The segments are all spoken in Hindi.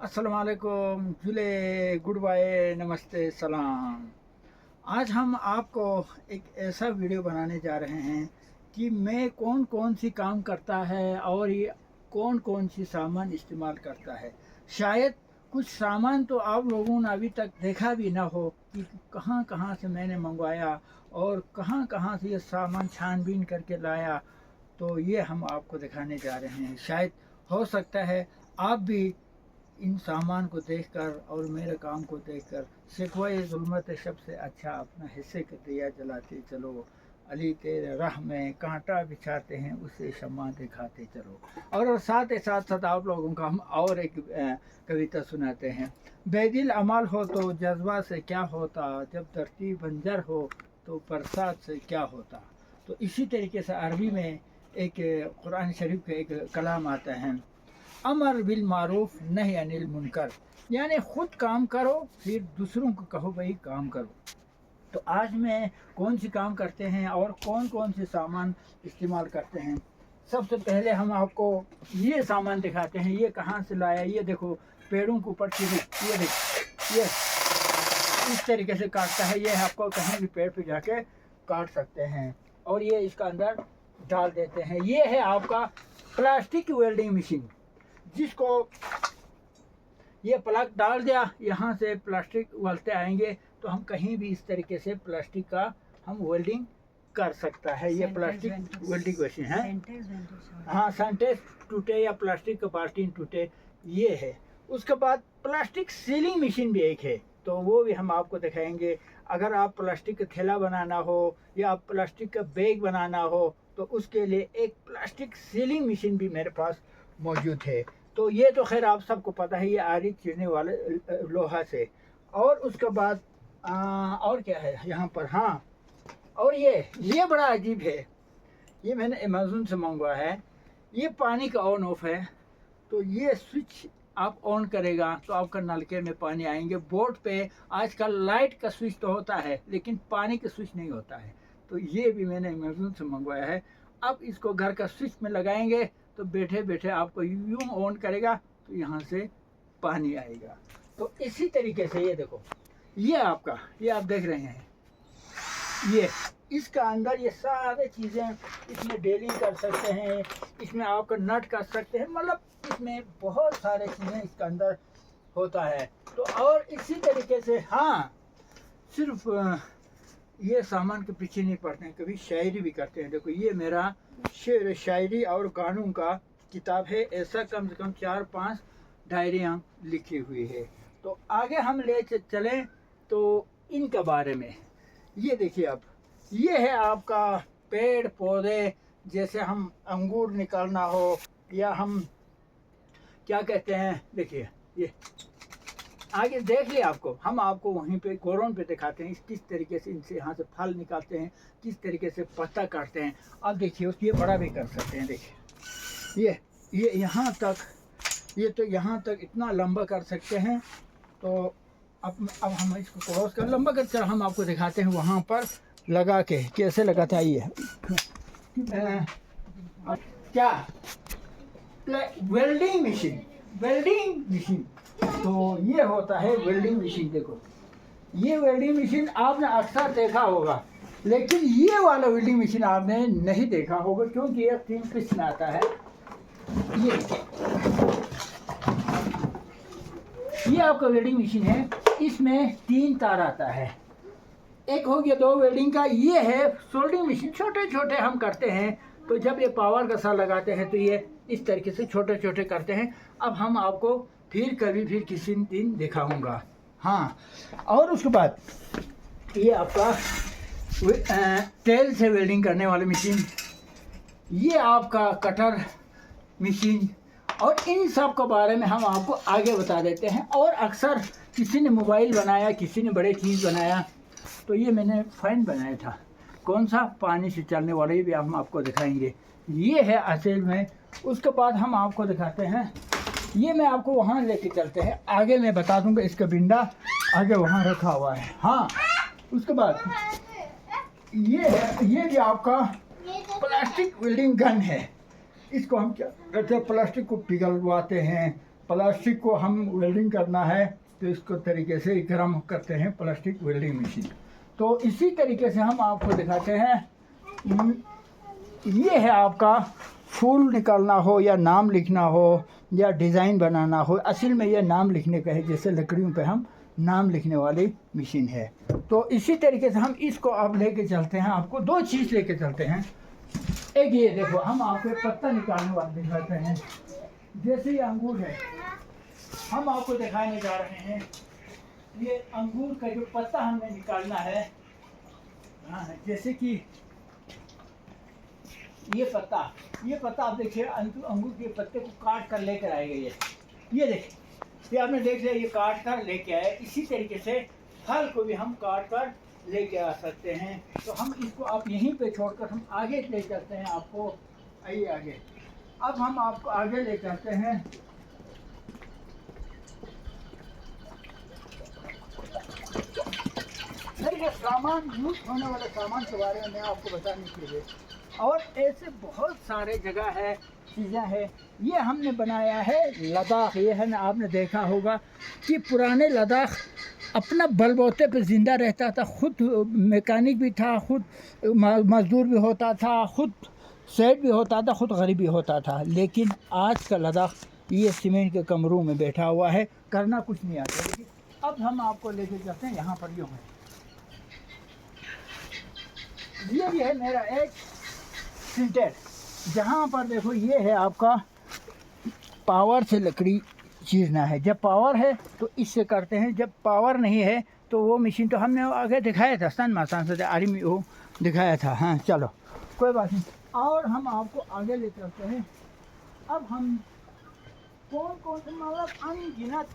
अस्सलाम वालेकुम, जुले, गुड बाय, नमस्ते, सलाम। आज हम आपको एक ऐसा वीडियो बनाने जा रहे हैं कि मैं कौन कौन सी काम करता है और ये कौन कौन सी सामान इस्तेमाल करता है। शायद कुछ सामान तो आप लोगों ने अभी तक देखा भी ना हो कि कहाँ कहाँ से मैंने मंगवाया और कहाँ कहाँ से ये सामान छानबीन करके लाया। तो ये हम आपको दिखाने जा रहे हैं। शायद हो सकता है आप भी इन सामान को देखकर और मेरे काम को देखकर शिकवा जुल्मत शब से अच्छा अपना हिस्से का दिया जलाते चलो, अली तेरे राह में कांटा बिछाते हैं उसे शम्मा दिखाते चलो। और साथ ही साथ साथ आप लोगों का हम और एक कविता सुनाते हैं। बेदिल अमल हो तो जज्बा से क्या होता, जब धरती बंजर हो तो बरसात से क्या होता। तो इसी तरीके से अरबी में एक कुरान शरीफ का एक कलाम आता है, अमर बिल मारूफ नहीं अनिल मुनकर, यानी खुद काम करो फिर दूसरों को कहो भाई काम करो। तो आज मैं कौन सी काम करते हैं और कौन कौन से सामान इस्तेमाल करते हैं। सबसे पहले हम आपको ये सामान दिखाते हैं। ये कहाँ से लाया, ये देखो पेड़ों के ऊपर चिड़ी, ये देखो ये इस तरीके से काटता है। ये आपको कहीं भी पेड़ पे जाके काट सकते हैं और ये इसका अंदर डाल देते हैं। ये है आपका प्लास्टिक वेल्डिंग मशीन, जिसको ये प्लग डाल दिया, यहाँ से प्लास्टिक उगलते आएंगे तो हम कहीं भी इस तरीके से प्लास्टिक का हम वेल्डिंग कर सकता है। ये प्लास्टिक वेल्डिंग मशीन है। हाँ, सेंटेज टूटे या प्लास्टिक का बाल्टीन टूटे, ये है। उसके बाद प्लास्टिक सीलिंग मशीन भी एक है, तो वो भी हम आपको दिखाएंगे। अगर आप प्लास्टिक का थैला बनाना हो या प्लास्टिक का बैग बनाना हो तो उसके लिए एक प्लास्टिक सीलिंग मशीन भी मेरे पास मौजूद है। तो ये तो खैर आप सबको पता है, ये आरी चीरने वाले लोहा से। और उसके बाद और क्या है यहाँ पर, हाँ, और ये बड़ा अजीब है। ये मैंने अमेज़न से मंगवाया है। ये पानी का ऑन ऑफ है। तो ये स्विच आप ऑन करेगा तो आपका नलके में पानी आएंगे। बोर्ड पे आजकल लाइट का स्विच तो होता है लेकिन पानी का स्विच नहीं होता है। तो ये भी मैंने अमेज़न से मंगवाया है। अब इसको घर का स्विच में लगाएंगे तो बैठे बैठे आपको यूं ऑन करेगा तो यहाँ से पानी आएगा। तो इसी तरीके से ये देखो, ये आपका, ये आप देख रहे हैं, ये इसका अंदर ये सारे चीज़ें इसमें डेलिंग कर सकते हैं, इसमें आपका नट कर सकते हैं, मतलब इसमें बहुत सारे चीज़ें इसका अंदर होता है। तो और इसी तरीके से हाँ, सिर्फ ये सामान के पीछे नहीं पड़ते हैं, कभी शायरी भी करते हैं। देखो ये मेरा शेर शायरी और गानों का किताब है। ऐसा कम से कम 4-5 डायरियाँ लिखी हुई है। तो आगे हम ले चलें तो इनके बारे में ये देखिए। अब ये है आपका पेड़ पौधे, जैसे हम अंगूर निकालना हो या हम क्या कहते हैं, देखिए ये आगे देख लिया आपको। हम आपको वहीं पे गोरों पे दिखाते हैं किस तरीके से इनसे यहाँ से फल निकालते हैं, किस तरीके से पत्ता काटते हैं। अब देखिए उसको ये बड़ा भी कर सकते हैं। देखिए ये यहाँ तक, ये तो यहाँ तक इतना लंबा कर सकते हैं। तो अब हम इसको क्रॉस कर लंबा कर हम आपको दिखाते हैं वहाँ पर लगा के कैसे लगाते हैं। ये क्या वेल्डिंग मशीन, वेल्डिंग मशीन। तो ये होता है वेल्डिंग मशीन। देखो ये वेल्डिंग मशीन आपने अक्सर देखा होगा, लेकिन ये वाला वेल्डिंग मशीन आपने नहीं देखा होगा क्योंकि ये 3 पीस में आता है। ये आपका वेल्डिंग मशीन है। इसमें 3 तार आता है। एक हो गया 2 वेल्डिंग का। ये है सोल्डिंग मशीन, छोटे छोटे हम करते हैं। तो जब ये पावर का साथ लगाते हैं तो ये इस तरीके से छोटे छोटे करते हैं। अब हम आपको फिर किसी दिन दिखाऊंगा। हाँ, और उसके बाद ये आपका तेल से वेल्डिंग करने वाली मशीन, ये आपका कटर मशीन, और इन सब के बारे में हम आपको आगे बता देते हैं। और अक्सर किसी ने मोबाइल बनाया, किसी ने बड़े चीज़ बनाया, तो ये मैंने फ़ैन बनाया था। कौन सा, पानी से चलने वाला, ये भी हम आपको दिखाएंगे। ये है असल में। उसके बाद हम आपको दिखाते हैं, ये मैं आपको वहाँ लेके चलते हैं, आगे मैं बता दूंगा। इसका बिंडा आगे वहाँ रखा हुआ है। हाँ, उसके बाद ये है, ये भी आपका प्लास्टिक वेल्डिंग गन है। इसको हम क्या करते हैं, प्लास्टिक को पिघलवाते हैं प्लास्टिक को हम वेल्डिंग करना है तो इसको तरीके से गर्म करते हैं प्लास्टिक वेल्डिंग मशीन। तो इसी तरीके से हम आपको दिखाते हैं। ये है आपका फूल निकालना हो या नाम लिखना हो या डिज़ाइन बनाना हो, असल में ये नाम लिखने का है, जैसे लकड़ियों पे हम नाम लिखने वाली मशीन है। तो इसी तरीके से हम इसको आप लेके चलते हैं, आपको दो चीज़ लेके चलते हैं। एक ये देखो, हम आपको पत्ता निकालने वाले दिखाते हैं। जैसे ये अंगूर है, हम आपको दिखाने जा रहे हैं। ये अंगूर का जो पत्ता हमें निकालना है, हाँ, जैसे कि ये पत्ता आप देखिए, अंगूर के पत्ते को काट कर लेकर आए गए। ये देखिए, ये आपने देख लिया, ये काट कर लेके आए। इसी तरीके से फल को भी हम काट कर लेके आ सकते हैं। तो हम इसको आप यहीं पे छोड़कर हम आगे ले चलते हैं आपको। आइए आगे, अब हम आपको आगे ले चलते हैं। ये सामान यूज होने वाले सामान के बारे में मैं आपको बताने के लिए, और ऐसे बहुत सारे जगह है, चीज़ें हैं। ये हमने बनाया है लद्दाख। ये है ना, आपने देखा होगा कि पुराने लद्दाख अपना बलबूते पे ज़िंदा रहता था, खुद मैकेनिक भी था, खुद मज़दूर भी होता था, खुद सेठ भी होता था, खुद गरीब भी होता था। लेकिन आज का लद्दाख ये सीमेंट के कमरों में बैठा हुआ है, करना कुछ नहीं आता। लेकिन अब हम आपको लेके जाते हैं यहाँ पर। यूँ है, ये भी है मेरा एक सिंटर, जहाँ पर देखो ये है आपका पावर से लकड़ी चीरना है। जब पावर है तो इससे करते हैं, जब पावर नहीं है तो वो मशीन तो हमने आगे दिखाया था, सन मासान से आर्मी वो दिखाया था। हाँ चलो कोई बात नहीं, और हम आपको आगे ले चलते हैं। अब हम कौन कौन से मतलब अनगिनत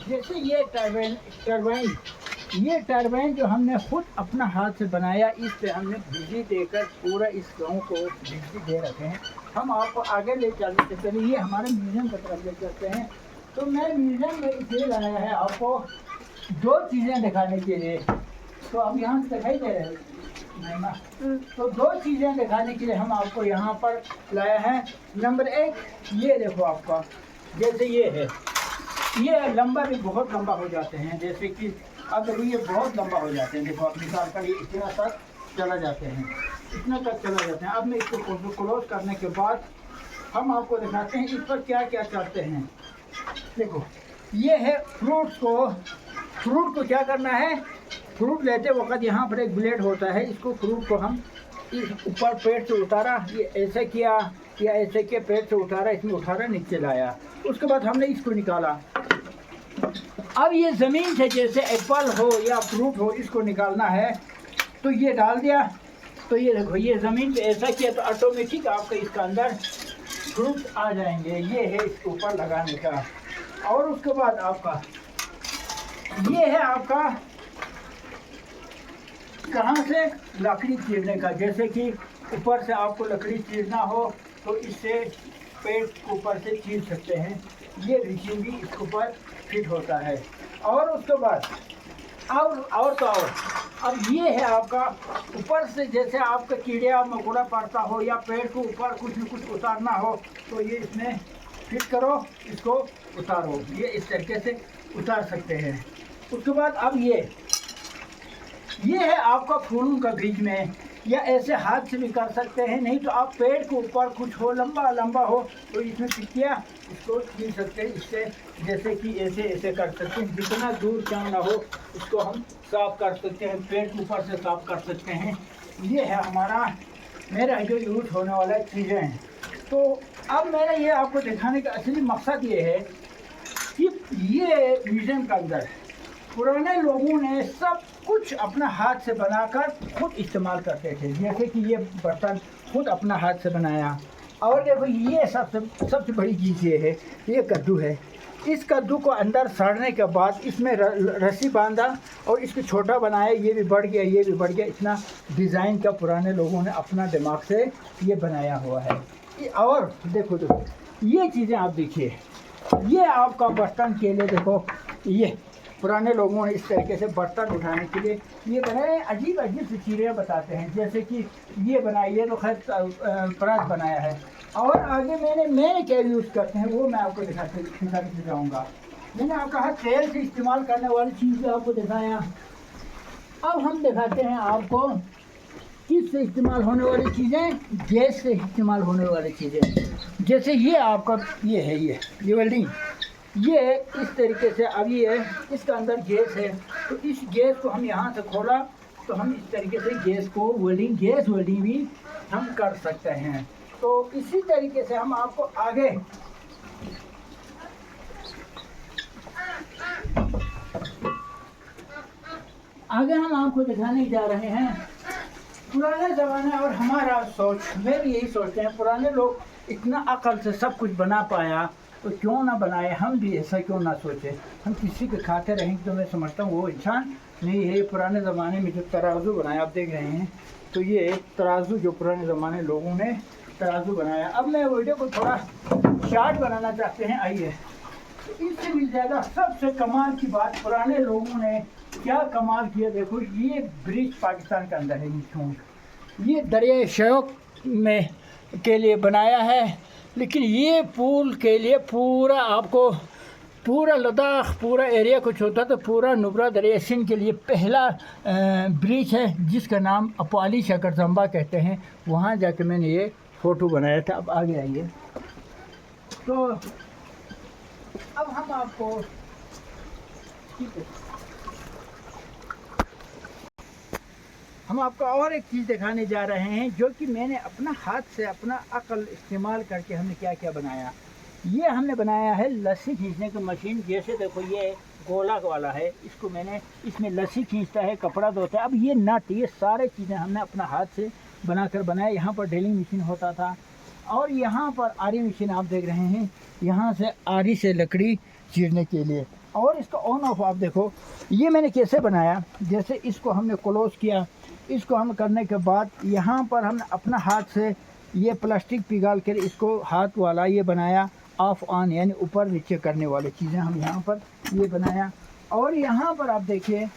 जैसे ये टरबाइन जो हमने खुद अपना हाथ से बनाया, इस पे हमने बिजली देकर पूरा इस गाँव को बिजली दे रखे हैं। हम आपको आगे ले चलने से पहले ये हमारे म्यूज़ियम की तरफ ले चलते हैं। तो मैं म्यूज़ियम में इसलिए लाया है आपको दो चीज़ें दिखाने के लिए। तो अब यहाँ से दिखाई दे रहे हैं ना, तो दो चीज़ें दिखाने के लिए हम आपको यहाँ पर लाया है। नंबर एक, ये देखो आपका, जैसे ये है, ये लंबा भी बहुत लंबा हो जाते हैं। जैसे कि अगर ये बहुत लंबा हो जाते हैं, देखो आप निकाल कर ये इतना तक चला जाते हैं, इतना तक चला जाते हैं। अब मैं इसको क्लोज करने के बाद हम आपको दिखाते हैं इस पर क्या क्या करते हैं। देखो ये है फ्रूट को क्या करना है, फ्रूट लेते वक्त यहाँ पर एक ब्लेड होता है, इसको फ्रूट को हम इस ऊपर पेड़ से उतारा, ये ऐसे किया या ऐसे के पेड़ से उतारा, इसमें उठारा नीचे लाया, उसके बाद हमने इसको निकाला। अब ये ज़मीन से जैसे एप्पल हो या फ्रूट हो, इसको निकालना है तो ये डाल दिया। तो ये देखो, ये ज़मीन पे ऐसा किया तो ऑटोमेटिक आपका इसका अंदर फ्रूट आ जाएंगे। ये है इसके ऊपर लगाने का। और उसके बाद आपका ये है आपका कहाँ से लकड़ी चीरने का। जैसे कि ऊपर से आपको लकड़ी चीरना हो तो इससे पेड़ के ऊपर से चीर सकते हैं। ये मशीन भी इसके ऊपर फिट होता है। और उसके बाद और तो और अब ये है आपका ऊपर से, जैसे आपका कीड़ा मकोड़ा पड़ता हो या पेड़ के ऊपर कुछ न कुछ उतारना हो तो ये इसमें फिट करो, इसको उतारो, ये इस तरीके से उतार सकते हैं। उसके बाद अब ये है आपका फूलों का बीज में, या ऐसे हाथ से भी कर सकते हैं, नहीं तो आप पेड़ के ऊपर कुछ हो लंबा हो तो इसमें टिकिया इसको छीन सकते हैं इससे। जैसे कि ऐसे कर सकते हैं, जितना दूर क्यों ना हो इसको हम साफ कर सकते हैं, पेड़ के ऊपर से साफ कर सकते हैं। ये है मेरा जो यूज होने वाला चीज़ें हैं। तो अब मेरा ये आपको दिखाने का असली मकसद ये है कि ये म्यूज़ियम के अंदर पुराने लोगों ने सब कुछ अपना हाथ से बनाकर खुद इस्तेमाल करते थे। जैसे कि ये बर्तन खुद अपना हाथ से बनाया। और देखो ये सबसे बड़ी चीज़ ये है, ये कद्दू है। इस कद्दू को अंदर सड़ने के बाद इसमें रस्सी बांधा और इसको छोटा बनाया, ये भी बढ़ गया, ये भी बढ़ गया। इतना डिज़ाइन का पुराने लोगों ने अपना दिमाग से ये बनाया हुआ है। और देखो देखो ये चीज़ें आप देखिए, ये आपका बर्तन के लिए देखो, ये पुराने लोगों ने इस तरीके से बर्तन उठाने के लिए ये बनाए। अजीब अजीब सी चीज़ें बताते हैं, जैसे कि ये बनाई, ये तो खैर परात बनाया है। और आगे मैंने क्या यूज़ करते हैं वो मैं आपको दिखाते जाऊँगा। मैंने आपका हर तेल से इस्तेमाल करने वाली चीज़ भी आपको दिखाया। अब हम दिखाते हैं आपको किस से इस्तेमाल होने वाली चीज़ें, गैस से इस्तेमाल होने वाली चीज़ें। जैसे ये आपका ये है, ये वेल्डिंग, ये इस तरीके से अभी है, इसका अंदर गैस है। तो इस गैस को हम यहाँ से खोला तो हम इस तरीके से गैस को गैस वेल्डिंग भी हम कर सकते हैं। तो इसी तरीके से हम आपको आगे हम आपको दिखाने जा रहे हैं पुराने ज़माने और हमारा सोच। मैं भी यही सोचते हैं, पुराने लोग इतना अकल से सब कुछ बना पाया तो क्यों ना बनाए, हम भी ऐसा क्यों ना सोचें। हम किसी के खाते रहेंगे तो मैं समझता हूँ वो इंसान नहीं है। पुराने ज़माने में जो तराजू बनाया आप देख रहे हैं, तो ये एक तराजू जो पुराने ज़माने लोगों ने तराजू बनाया। अब मैं वीडियो को थोड़ा शार्ट बनाना चाहते हैं, आइए। तो इससे भी ज़्यादा सबसे कमाल की बात पुराने लोगों ने क्या कमाल किया, देखो ये ब्रिज पाकिस्तान के अंदर है, ये दरिया शौक में के लिए बनाया है। लेकिन ये पुल के लिए पूरा आपको पूरा लद्दाख पूरा एरिया कुछ होता तो पूरा नुब्रा दरिया सिंध के लिए पहला ब्रिज है, जिसका नाम अपाली शकरजंबा कहते हैं। वहाँ जाके मैंने ये फ़ोटो बनाया था। अब आगे आइए। तो अब हम आपको और एक चीज़ दिखाने जा रहे हैं, जो कि मैंने अपना हाथ से अपना अक्ल इस्तेमाल करके हमने क्या क्या बनाया। ये हमने बनाया है लस्सी खींचने की मशीन। जैसे देखो ये गोला वाला है, इसको मैंने इसमें लस्सी खींचता है, कपड़ा धोता है। अब ये नट, ये सारे चीज़ें हमने अपना हाथ से बनाकर बनाया। यहाँ पर ड्रिलिंग मशीन होता था और यहाँ पर आरी मशीन आप देख रहे हैं, यहाँ से आरी से लकड़ी चीरने के लिए। और इसका ऑन ऑफ आप देखो, ये मैंने कैसे बनाया। जैसे इसको हमने क्लोज किया, इसको हम करने के बाद यहाँ पर हमने अपना हाथ से ये प्लास्टिक पिघाल कर इसको हाथ वाला ये बनाया, ऑफ ऑन यानी ऊपर नीचे करने वाली चीज़ें हम यहाँ पर ये बनाया। और यहाँ पर आप देखिए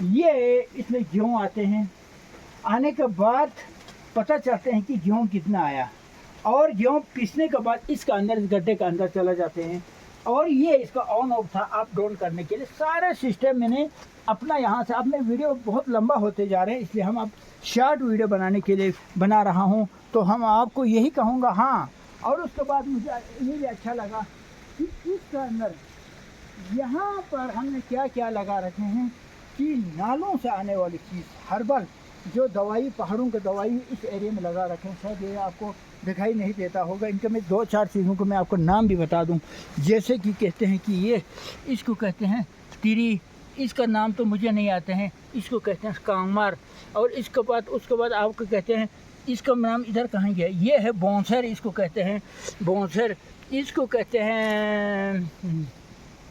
ये इसमें गेहूँ आते हैं, आने के बाद पता चलते हैं कि गेहूँ कितना आया। और गेहूँ पीसने के बाद इसका अंदर, इस गड्ढे के अंदर चला जाते हैं। और ये इसका ऑन ऑफ था अप डाउन करने के लिए। सारे सिस्टम मैंने अपना यहाँ से, अब मैं वीडियो बहुत लंबा होते जा रहे हैं इसलिए हम अब शॉर्ट वीडियो बनाने के लिए बना रहा हूँ। तो हम आपको यही कहूँगा। हाँ, और उसके बाद मुझे ये भी अच्छा लगा कि इसके अंदर यहाँ पर हमने क्या क्या लगा रखे हैं कि नालों से आने वाली चीज़, हर्बल जो दवाई, पहाड़ों के दवाई इस एरिया में लगा रखे हैं। शायद ये आपको दिखाई नहीं देता होगा। इनके मैं 2-4 चीज़ों को मैं आपको नाम भी बता दूं। जैसे कि कहते हैं कि ये इसको कहते हैं तिरी, इसका नाम तो मुझे नहीं आते हैं, इसको कहते हैं कांगमार। और इसके बाद उसके बाद आपको कहते हैं, इसका नाम इधर कहाँ गया, ये है बौंसर, इसको कहते हैं बौंसर, इसको कहते हैं,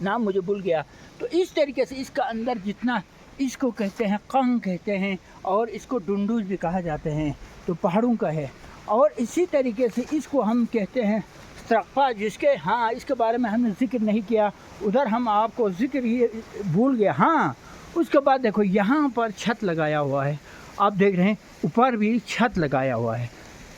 नाम मुझे भूल गया। तो इस तरीके से इसका अंदर जितना, इसको कहते हैं कंग कहते हैं, और इसको डुंडूज भी कहा जाते हैं, तो पहाड़ों का है। और इसी तरीके से इसको हम कहते हैं स्त्रक्फा, जिसके हाँ इसके बारे में हमने जिक्र नहीं किया, उधर हम आपको जिक्र ही भूल गया। हाँ, उसके बाद देखो यहाँ पर छत लगाया हुआ है, आप देख रहे हैं ऊपर भी छत लगाया हुआ है।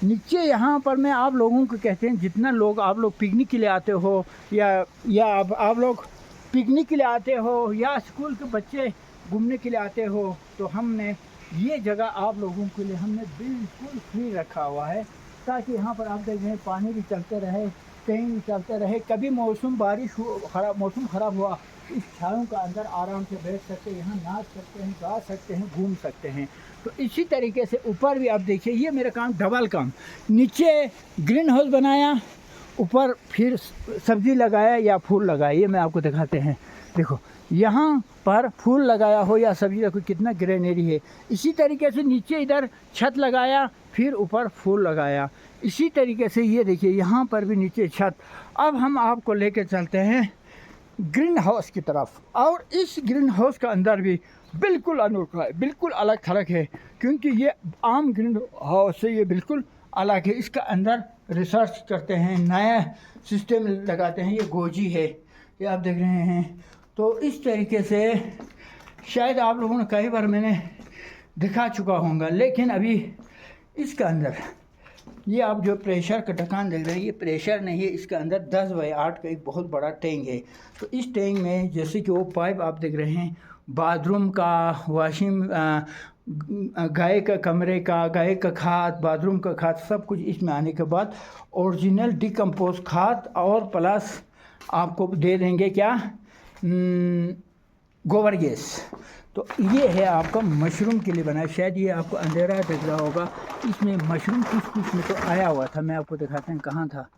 नीचे यहाँ पर मैं आप लोगों को कहते हैं, जितना लोग आप लोग पिकनिक के लिए आते हो या आप लोग पिकनिक के लिए आते हो या स्कूल के बच्चे घूमने के लिए आते हो, तो हमने ये जगह आप लोगों के लिए हमने बिल्कुल फ्री रखा हुआ है, ताकि यहाँ पर आप देख रहे हैं पानी भी चलते रहे, कहीं भी चलते रहे। कभी मौसम मौसम ख़राब हुआ, इस छायों का अंदर आराम से बैठ सकते हैं, यहाँ नाच सकते हैं, गा सकते हैं, घूम सकते हैं। तो इसी तरीके से ऊपर भी आप देखिए, ये मेरा काम डबल काम, नीचे ग्रीन हाउस बनाया, ऊपर फिर सब्ज़ी लगाया या फूल लगाया। ये मैं आपको दिखाते हैं, देखो यहाँ पर फूल लगाया हो या सब्जी, देखो कितना ग्रीनरी है। इसी तरीके से नीचे इधर छत लगाया, फिर ऊपर फूल लगाया। इसी तरीके से ये देखिए यहाँ पर भी नीचे छत। अब हम आपको लेके चलते हैं ग्रीन हाउस की तरफ। और इस ग्रीन हाउस का अंदर भी बिल्कुल अनोखा है, बिल्कुल अलग थलग है, क्योंकि ये आम ग्रीन हाउस से ये बिल्कुल अलग है। इसका अंदर रिसर्च करते हैं, नया सिस्टम लगाते हैं। ये गोजी है, ये आप देख रहे हैं। तो इस तरीके से शायद आप लोगों ने कई बार मैंने दिखा चुका होगा, लेकिन अभी इसके अंदर ये आप जो प्रेशर का ढक्कन देख रहे हैं, ये प्रेशर नहीं है, इसके अंदर 10x8 का एक बहुत बड़ा टैंक है। तो इस टैंक में जैसे कि वो पाइप आप देख रहे हैं, बाथरूम का, वॉशिंग, गाय का कमरे का, गाय का खाद, बाथरूम का खाद, सब कुछ इसमें आने के बाद ओरिजिनल डिकम्पोज खाद और प्लस आपको दे देंगे क्या, गोबर गैस। तो ये है आपका मशरूम के लिए बनाया। शायद ये आपको अंधेरा दिख रहा होगा, इसमें मशरूम कुछ में तो आया हुआ था। मैं आपको दिखाते हैं कहाँ था।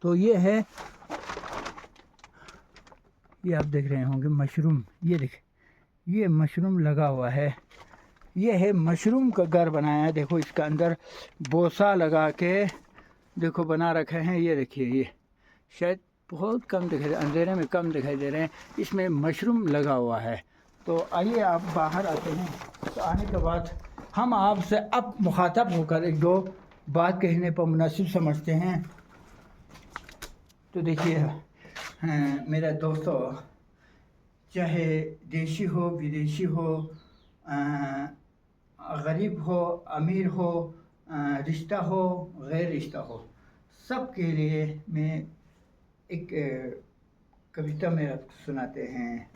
तो ये है, ये आप देख रहे होंगे मशरूम, ये देखें, ये मशरूम लगा हुआ है। ये है मशरूम का घर बनाया है। देखो इसका अंदर बोसा लगा के देखो बना रखे हैं। ये देखिए, ये शायद बहुत कम दिखाई दे, अंधेरे में कम दिखाई दे रहे हैं। इसमें मशरूम लगा हुआ है। तो आइए आप बाहर आते हैं। तो आने के बाद हम आपसे अब मुखातब होकर एक दो बात कहने पर मुनासिब समझते हैं। तो देखिए मेरा दोस्तों, चाहे देशी हो विदेशी हो, गरीब हो अमीर हो, रिश्ता हो गैर रिश्ता हो, सब के लिए मैं एक कविता में सुनाते हैं।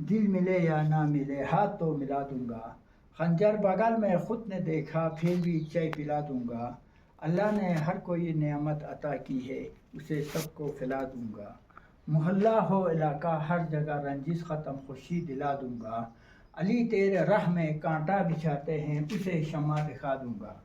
दिल मिले या ना मिले हाथ तो मिला दूंगा, खंजर बगल में खुद ने देखा फिर भी चाय पिला दूंगा। अल्लाह ने हर कोई नेमत अता की है, उसे सबको खिला दूंगा। मोहल्ला हो इलाका हर जगह रंजिश ख़त्म खुशी दिला दूंगा। अली तेरे राह में कांटा बिछाते हैं, उसे शम्मा दिखा दूंगा।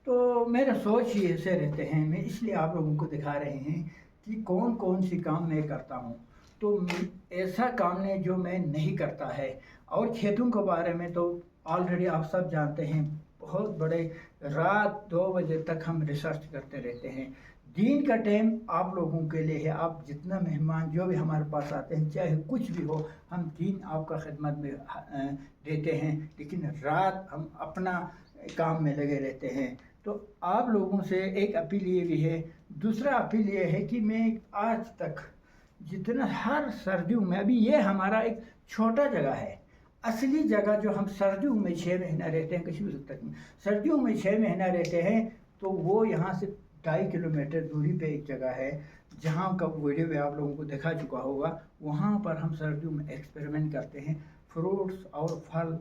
तो मेरा सोच ही ऐसे रहते हैं, मैं इसलिए आप लोगों को दिखा रहे हैं कि कौन कौन सी काम मैं करता हूँ। तो ऐसा काम नहीं जो मैं नहीं करता है। और खेतों के बारे में तो ऑलरेडी आप सब जानते हैं, बहुत बड़े रात 2 बजे तक हम रिसर्च करते रहते हैं। दिन का टाइम आप लोगों के लिए है, आप जितना मेहमान जो भी हमारे पास आते हैं, चाहे कुछ भी हो, हम दिन आपका खिदमत में देते हैं, लेकिन रात हम अपना काम में लगे रहते हैं। तो आप लोगों से एक अपील ये भी है। दूसरा अपील ये है कि मैं आज तक जितना हर सर्दियों में, अभी ये हमारा एक छोटा जगह है, असली जगह जो हम सर्दियों में 6 महीना रहते हैं कश्मीर तक में, सर्दियों में 6 महीना रहते हैं, तो वो यहाँ से 2.5 किलोमीटर दूरी पे एक जगह है, जहाँ का वीडियो में आप लोगों को दिखा चुका होगा। वहाँ पर हम सर्दियों में एक्सपेरिमेंट करते हैं फ्रूट्स और फल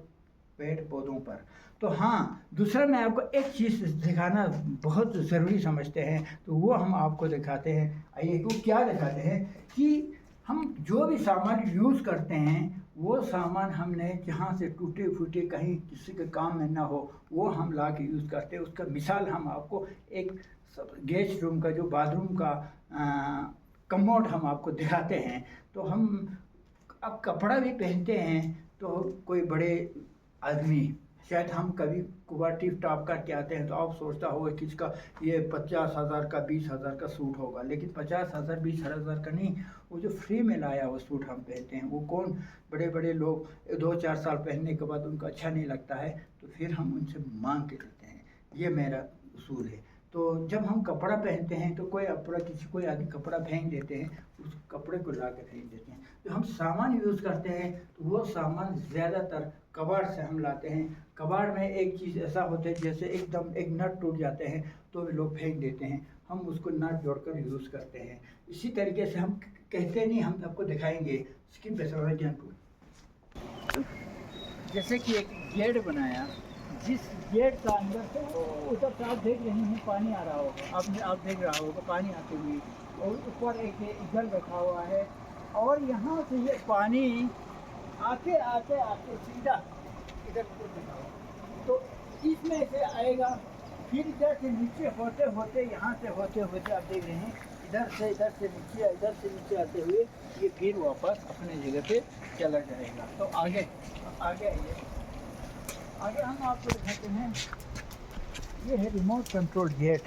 पेड़ पौधों पर। तो हाँ, दूसरा मैं आपको एक चीज़ दिखाना बहुत ज़रूरी समझते हैं, तो वो हम आपको दिखाते हैं। आइए, वो क्या दिखाते हैं कि हम जो भी सामान यूज़ करते हैं, वो सामान हमने जहाँ से टूटे फूटे कहीं किसी के काम में ना हो, वो हम ला के यूज़ करते हैं। उसका मिसाल हम आपको एक गेस्ट रूम का, जो बाथरूम का कमोड हम आपको दिखाते हैं। तो हम अब कपड़ा भी पहनते हैं, तो कोई बड़े आदमी, शायद हम कभी कुबा टिप टॉप करके आते हैं, तो आप सोचता होगा कि इसका ये 50,000 का 20,000 का सूट होगा, लेकिन 50,000 20,000 का नहीं। वो जो फ्री में लाया वो सूट हम पहनते हैं। वो कौन बड़े बड़े लोग 2-4 साल पहनने के बाद उनको अच्छा नहीं लगता है, तो फिर हम उनसे मांग के लेते हैं। ये मेरा उसूल है। तो जब हम कपड़ा पहनते हैं तो कोई अपना कोई आदमी कपड़ा फेंक देते हैं, उस कपड़े को ला के फेंक देते हैं। जो हम सामान यूज़ करते हैं, तो वो सामान ज़्यादातर कबाड़ से हम लाते हैं। कबाड़ में एक चीज़ ऐसा होता है, जैसे एकदम एक नट टूट जाते हैं तो लोग फेंक देते हैं, हम उसको नट जोड़कर यूज़ करते हैं। इसी तरीके से हम कहते नहीं, हम आपको दिखाएंगे स्किन पे। जैसे कि एक गेट बनाया, जिस गेट का अंदर से उधर से आप देख रहे हैं पानी आ रहा होगा, आप देख रहा होगा पानी आते हुए, और ऊपर एक जल रखा हुआ है, और यहाँ से ये पानी आते आते आते सीधा इधर रखा हुआ, तो इसमें से आएगा, फिर इधर से नीचे होते होते, यहाँ से होते होते आप देख रहे हैं इधर से नीचे आते हुए ये फिर वापस अपने जगह पे चला जाएगा। तो आगे आगे हम आपको दिखाते हैं। ये है रिमोट कंट्रोल गेट।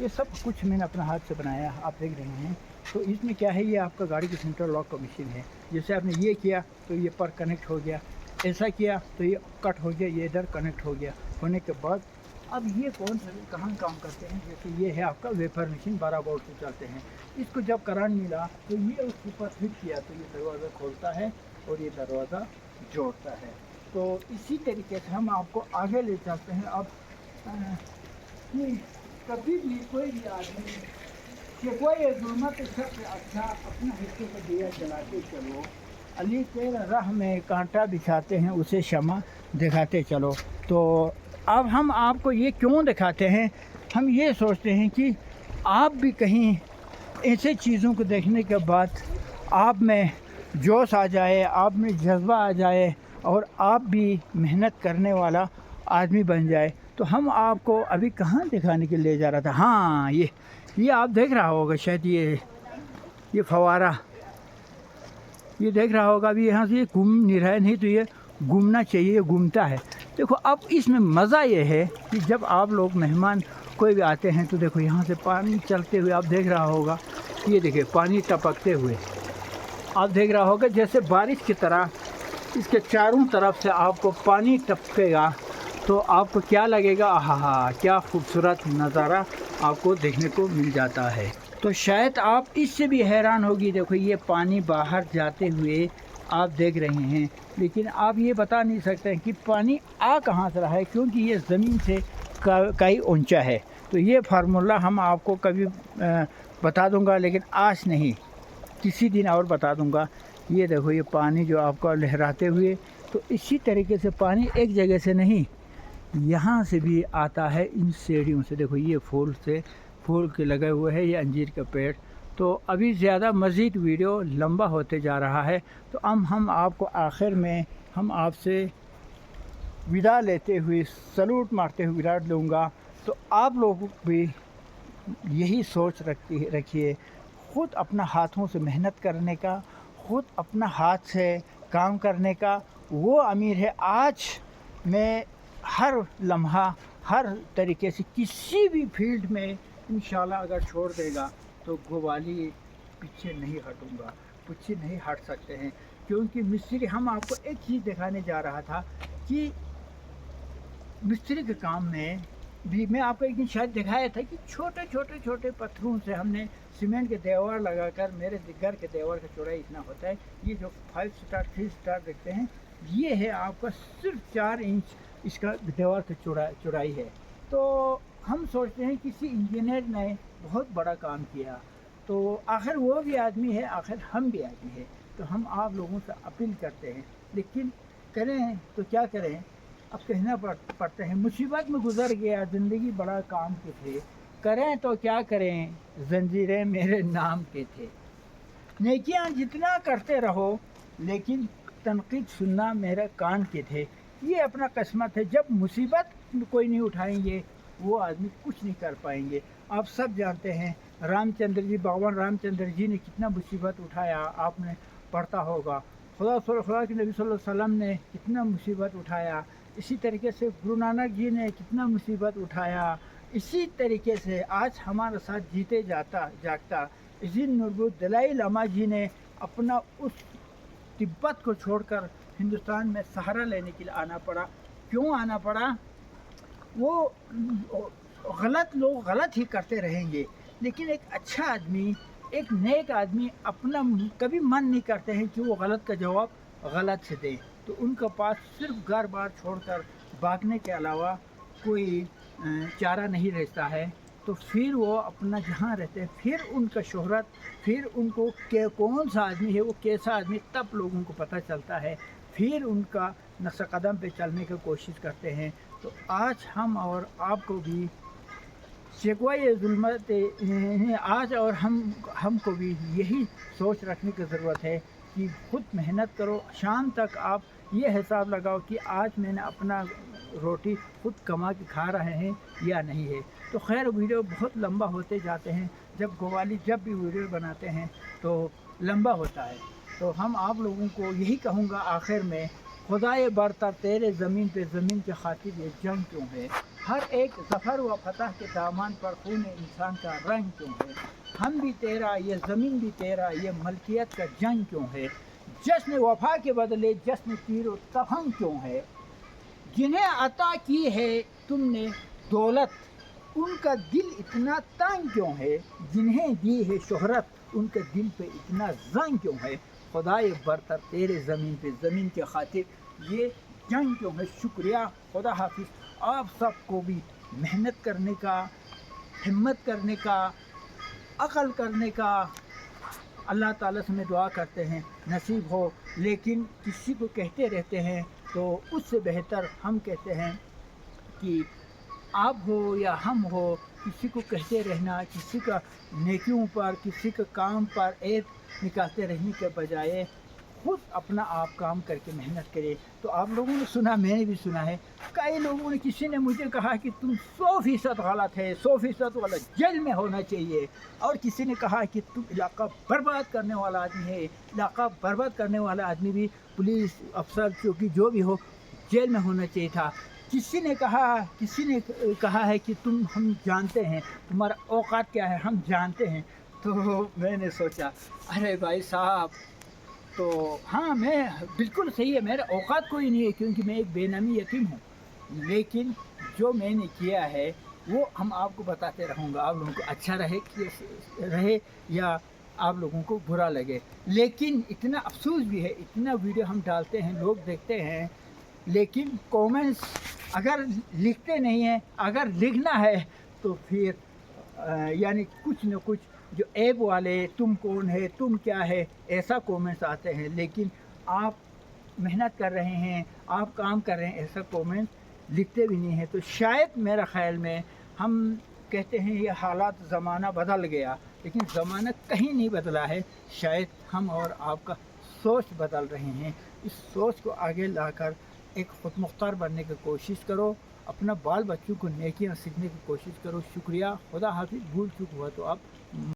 ये सब कुछ मैंने अपना हाथ से बनाया, आप देख रहे हैं। तो इसमें क्या है, ये आपका गाड़ी की सेंट्रल लॉक का मशीन है। जैसे आपने ये किया तो ये पर कनेक्ट हो गया, ऐसा किया तो ये कट हो गया, ये इधर कनेक्ट हो गया। होने के बाद अब ये कौन सा कहाँ काम करते हैं, जैसे ये है आपका वेफर मशीन 12 वोल्ट से चलते हैं। इसको जब करंट मिला तो ये उसके ऊपर फिट किया तो ये दरवाज़ा खोलता है और ये दरवाज़ा जोड़ता है। तो इसी तरीके से हम आपको आगे ले चलते हैं। अब कि कभी भी कोई भी आदमी कि कोई जुल्मत सबसे अच्छा अपना हिस्से को दिया जलाते चलो, अली के राह में कांटा बिछाते हैं उसे क्षमा दिखाते चलो। तो अब हम आपको ये क्यों दिखाते हैं, हम ये सोचते हैं कि आप भी कहीं ऐसे चीज़ों को देखने के बाद आप में जोश आ जाए, आप में जज्बा आ जाए और आप भी मेहनत करने वाला आदमी बन जाए। तो हम आपको अभी कहाँ दिखाने के लिए ले जा रहा था, हाँ ये आप देख रहा होगा शायद, ये फवारा ये देख रहा होगा। अभी यहाँ से ये घूम नहीं रहा है, नहीं तो ये घूमना चाहिए, ये घूमता है। देखो अब इसमें मज़ा ये है कि जब आप लोग मेहमान कोई भी आते हैं तो देखो यहाँ से पानी चलते हुए आप देख रहा होगा, ये देखिए पानी टपकते हुए आप देख रहा होगा, जैसे बारिश की तरह इसके चारों तरफ से आपको पानी टपकेगा तो आपको क्या लगेगा, आहा क्या खूबसूरत नज़ारा आपको देखने को मिल जाता है। तो शायद आप इससे भी हैरान होगी, देखो ये पानी बाहर जाते हुए आप देख रहे हैं, लेकिन आप ये बता नहीं सकते कि पानी आ कहाँ से रहा है, क्योंकि ये ज़मीन से कई ऊंचा है। तो ये फार्मूला हम आपको कभी बता दूंगा, लेकिन आज नहीं, किसी दिन और बता दूंगा। ये देखो ये पानी जो आपका लहराते हुए, तो इसी तरीके से पानी एक जगह से नहीं, यहाँ से भी आता है, इन सीढ़ियों से। देखो ये फूल के लगे हुए हैं, ये अंजीर का पेड़। तो अभी ज़्यादा मज़ीद वीडियो लंबा होते जा रहा है, तो हम आपको आखिर में हम आपसे विदा लेते हुए, सलूट मारते हुए विदा लूँगा। तो आप लोग भी यही सोच रखिए, ख़ुद अपना हाथों से मेहनत करने का, ख़ुद अपना हाथ से काम करने का वो अमीर है। आज मैं हर लम्हा, हर तरीके से किसी भी फील्ड में इंशाल्लाह अगर छोड़ देगा तो ग्वाली पीछे नहीं हटूँगा, पीछे नहीं हट सकते हैं। क्योंकि मिस्त्री, हम आपको एक चीज़ दिखाने जा रहा था कि मिस्त्री के काम में भी मैं आपको एक दिन शायद दिखाया था कि छोटे पत्थरों से हमने सीमेंट के देवर लगाकर, मेरे घर के देवर का चौड़ाई इतना होता है, ये जो 5 स्टार 3 स्टार देखते हैं, ये है आपका सिर्फ 4 इंच इसका देवर की चौड़ाई है। तो हम सोचते हैं किसी इंजीनियर ने बहुत बड़ा काम किया, तो आखिर वो भी आदमी है, आखिर हम भी आदमी है। तो हम आप लोगों से अपील करते हैं, लेकिन करें तो क्या करें, अब कहना पड़ता है, मुसीबत में गुजर गया, ज़िंदगी बड़ा काम के थे, करें तो क्या करें, जंजीरें मेरे नाम के थे। नेकियां जितना करते रहो, लेकिन तनकीद सुनना मेरे कान के थे। ये अपना किस्मत है, जब मुसीबत कोई नहीं उठाएंगे वो आदमी कुछ नहीं कर पाएंगे। आप सब जानते हैं रामचंद्र जी, भगवान रामचंद्र जी ने कितना मुसीबत उठाया, आपने पढ़ता होगा। खुदा के नबी सल्लल्लाहु अलैहि वसल्लम ने कितना मुसीबत उठाया, इसी तरीके से गुरु नानक जी ने कितना मुसीबत उठाया। इसी तरीके से आज हमारे साथ जीते जागता इसी नूरबुद्दीन दलाई लामा जी ने अपना उस तिब्बत को छोड़कर हिंदुस्तान में सहारा लेने के लिए आना पड़ा। क्यों आना पड़ा? वो गलत लोग गलत ही करते रहेंगे, लेकिन एक अच्छा आदमी, एक नेक आदमी अपना कभी मन नहीं करते हैं कि वो गलत का जवाब गलत से दे। तो उनके पास सिर्फ घर बार छोड़कर भागने के अलावा कोई चारा नहीं रहता है। तो फिर वो अपना जहाँ रहते हैं, फिर उनका शोहरत, फिर उनको के कौन सा आदमी है, वो कैसा आदमी, तब लोगों को पता चलता है। फिर उनका नक्श कदम पे चलने की कोशिश करते हैं। तो आज हम और आपको भी शिकवा ये जुल्मत आज और हमको भी यही सोच रखने की ज़रूरत है कि खुद मेहनत करो। शाम तक आप ये हिसाब लगाओ कि आज मैंने अपना रोटी खुद कमा के खा रहे हैं या नहीं है। तो खैर वीडियो बहुत लंबा होते जाते हैं, जब भी वीडियो बनाते हैं तो लंबा होता है। तो हम आप लोगों को यही कहूँगा आखिर में, खुदाए बरतर तेरे ज़मीन पे ज़मीन के खातिर ये जंग क्यों है। हर एक ज़फ़र व फतह के दामन पर खून इंसान का रंग क्यों है? हम भी तेरा, ये ज़मीन भी तेरा, ये मलकियत का जंग क्यों है? जश्न वफ़ा के बदले जश्न तीर व तफ़ंग क्यों है? जिन्हें अता की है तुमने दौलत, उनका दिल इतना तंग क्यों है? जिन्हें दी है शोहरत, उनके दिल पे इतना जंग क्यों है? खुदाए बरतर तेरे ज़मीन पे ज़मीन के खातिर ये जंग क्यों है? शुक्रिया, खुदा हाफिज़। आप सबको भी मेहनत करने का, हिम्मत करने का, अक़ल करने का अल्लाह ताला से मैं दुआ करते हैं नसीब हो। लेकिन किसी को कहते रहते हैं तो उससे बेहतर हम कहते हैं कि आप हो या हम हो, किसी को कहते रहना, किसी का नेकियों पर, किसी का काम पर ऐब निकालते रहने के बजाय खुद अपना आप काम करके मेहनत करें। तो आप लोगों ने सुना, मैंने भी सुना है, कई लोगों ने, किसी ने मुझे कहा कि तुम 100% गलत है, 100% गलत, जेल में होना चाहिए। और किसी ने कहा कि तुम इलाका बर्बाद करने वाला आदमी है, इलाका बर्बाद करने वाला आदमी भी पुलिस अफसर चौकी जो भी हो जेल में होना चाहिए था। किसी ने कहा है कि हम जानते हैं तुम्हारा औकात क्या है, हम जानते हैं। तो मैंने सोचा अरे भाई साहब, तो हाँ, मैं बिल्कुल सही है, मेरा औकात कोई नहीं है क्योंकि मैं एक बेनामी यतीम हूँ। लेकिन जो मैंने किया है वो हम आपको बताते रहूँगा, आप लोगों को अच्छा रहे या आप लोगों को बुरा लगे। लेकिन इतना अफ़सोस भी है, इतना वीडियो हम डालते हैं, लोग देखते हैं, लेकिन कमेंट्स अगर लिखते नहीं हैं, अगर लिखना है तो फिर यानी कुछ न कुछ जो ऐब वाले, तुम कौन है, तुम क्या है, ऐसा कमेंट्स आते हैं। लेकिन आप मेहनत कर रहे हैं, आप काम कर रहे हैं, ऐसा कमेंट लिखते भी नहीं हैं। तो शायद मेरा ख़्याल में, हम कहते हैं ये हालात, ज़माना बदल गया, लेकिन ज़माना कहीं नहीं बदला है। शायद हम और आपका सोच बदल रहे हैं। इस सोच को आगे लाकर एक खुद मुख्तार बनने की कोशिश करो, अपना बाल बच्चों को नेकियां सीखने की कोशिश करो। शुक्रिया, खुदा हाफिज़। भूल चूक हुआ तो आप